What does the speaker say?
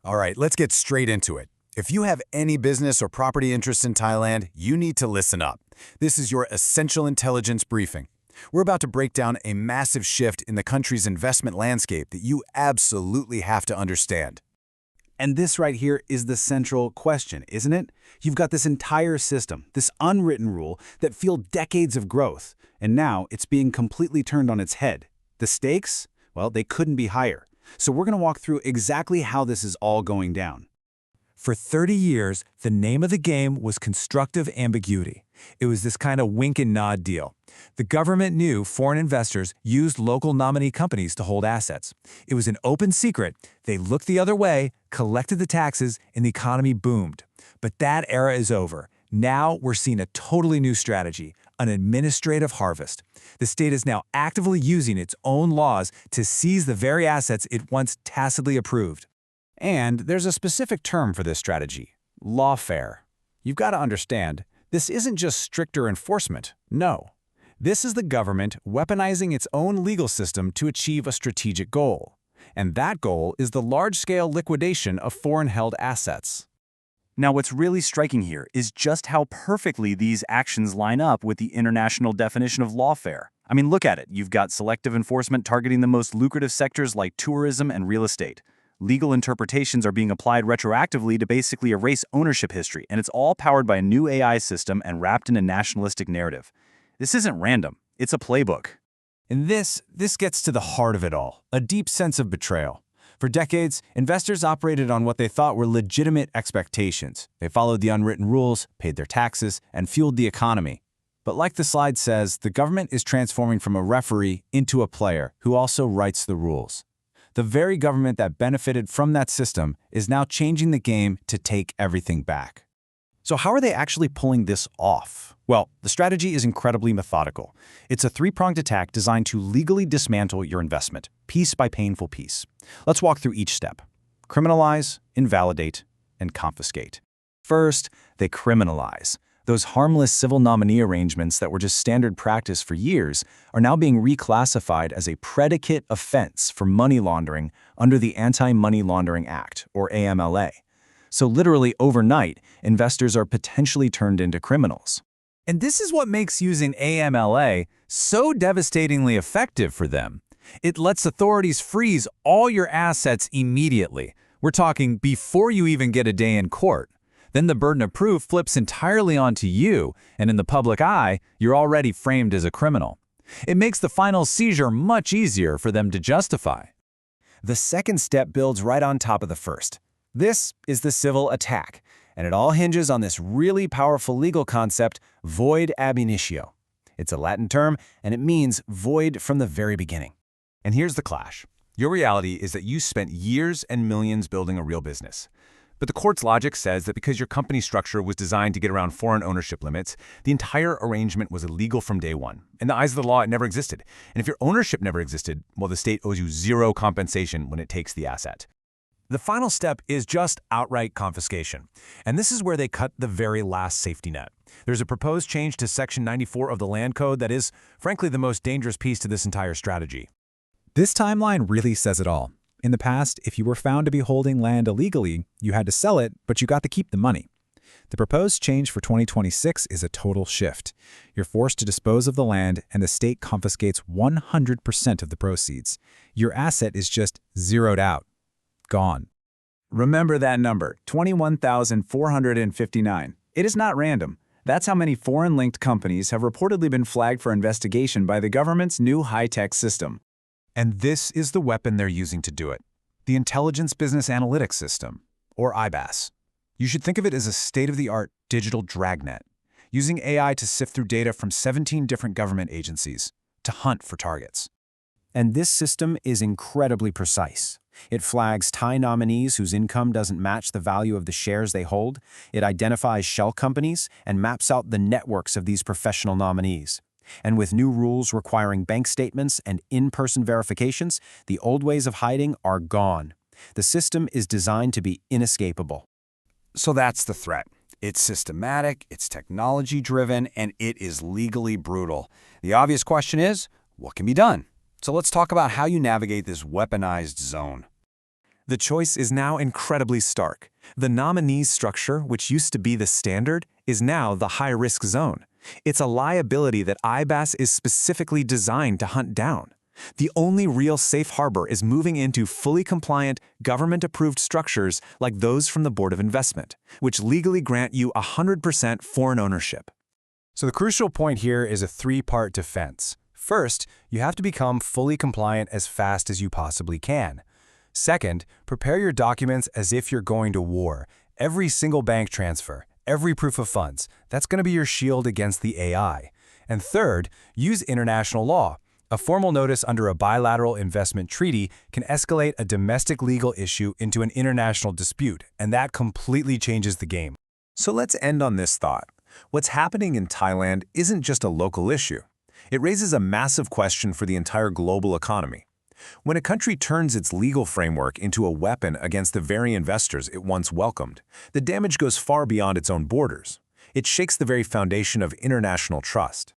All right, let's get straight into it. If you have any business or property interest in Thailand, you need to listen up. This is your essential intelligence briefing. We're about to break down a massive shift in the country's investment landscape that you absolutely have to understand. And this right here is the central question, isn't it? You've got this entire system, this unwritten rule that fueled decades of growth, and now it's being completely turned on its head. The stakes? Well, they couldn't be higher. So we're going to walk through exactly how this is all going down. For 30 years, the name of the game was constructive ambiguity. It was this kind of wink and nod deal. The government knew foreign investors used local nominee companies to hold assets. It was an open secret. They looked the other way, collected the taxes, and the economy boomed. But that era is over. Now we're seeing a totally new strategy, an administrative harvest. The state is now actively using its own laws to seize the very assets it once tacitly approved. And there's a specific term for this strategy: lawfare. You've got to understand, this isn't just stricter enforcement. No. This is the government weaponizing its own legal system to achieve a strategic goal. And that goal is the large-scale liquidation of foreign-held assets. Now, what's really striking here is just how perfectly these actions line up with the international definition of lawfare. I mean, look at it. You've got selective enforcement targeting the most lucrative sectors like tourism and real estate. Legal interpretations are being applied retroactively to basically erase ownership history, and it's all powered by a new AI system and wrapped in a nationalistic narrative. This isn't random. It's a playbook. And this gets to the heart of it all, a deep sense of betrayal. For decades, investors operated on what they thought were legitimate expectations. They followed the unwritten rules, paid their taxes, and fueled the economy. But like the slide says, the government is transforming from a referee into a player who also writes the rules. The very government that benefited from that system is now changing the game to take everything back. So how are they actually pulling this off? Well, the strategy is incredibly methodical. It's a three-pronged attack designed to legally dismantle your investment, piece by painful piece. Let's walk through each step. Criminalize, invalidate, and confiscate. First, they criminalize. Those harmless civil nominee arrangements that were just standard practice for years are now being reclassified as a predicate offense for money laundering under the Anti-Money Laundering Act, or AMLA. So literally overnight, investors are potentially turned into criminals. And this is what makes using AMLA so devastatingly effective for them. It lets authorities freeze all your assets immediately. We're talking before you even get a day in court. Then the burden of proof flips entirely onto you, and in the public eye, you're already framed as a criminal. It makes the final seizure much easier for them to justify. The second step builds right on top of the first. This is the civil attack, and it all hinges on this really powerful legal concept, void ab initio. It's a Latin term, and it means void from the very beginning. And here's the clash. Your reality is that you spent years and millions building a real business. But the court's logic says that because your company structure was designed to get around foreign ownership limits, the entire arrangement was illegal from day one. In the eyes of the law, it never existed. And if your ownership never existed, well, the state owes you zero compensation when it takes the asset. The final step is just outright confiscation. And this is where they cut the very last safety net. There's a proposed change to Section 94 of the Land Code that is, frankly, the most dangerous piece to this entire strategy. This timeline really says it all. In the past, if you were found to be holding land illegally, you had to sell it, but you got to keep the money. The proposed change for 2026 is a total shift. You're forced to dispose of the land, and the state confiscates 100% of the proceeds. Your asset is just zeroed out. Gone. Remember that number, 21,459. It is not random. That's how many foreign-linked companies have reportedly been flagged for investigation by the government's new high-tech system. And this is the weapon they're using to do it, the Intelligence Business Analytics System, or IBAS. You should think of it as a state-of-the-art digital dragnet, using AI to sift through data from 17 different government agencies to hunt for targets. And this system is incredibly precise. It flags Thai nominees whose income doesn't match the value of the shares they hold. It identifies shell companies and maps out the networks of these professional nominees. And with new rules requiring bank statements and in-person verifications, the old ways of hiding are gone. The system is designed to be inescapable. So that's the threat. It's systematic, it's technology-driven, and it is legally brutal. The obvious question is, what can be done? So let's talk about how you navigate this weaponized zone. The choice is now incredibly stark. The nominees structure, which used to be the standard, is now the high-risk zone. It's a liability that IBAS is specifically designed to hunt down. The only real safe harbor is moving into fully compliant, government-approved structures like those from the Board of Investment, which legally grant you 100% foreign ownership. So the crucial point here is a three-part defense. First, you have to become fully compliant as fast as you possibly can. Second, prepare your documents as if you're going to war. Every single bank transfer, every proof of funds, that's going to be your shield against the AI. And third, use international law. A formal notice under a bilateral investment treaty can escalate a domestic legal issue into an international dispute, and that completely changes the game. So let's end on this thought. What's happening in Thailand isn't just a local issue. It raises a massive question for the entire global economy. When a country turns its legal framework into a weapon against the very investors it once welcomed, the damage goes far beyond its own borders. It shakes the very foundation of international trust.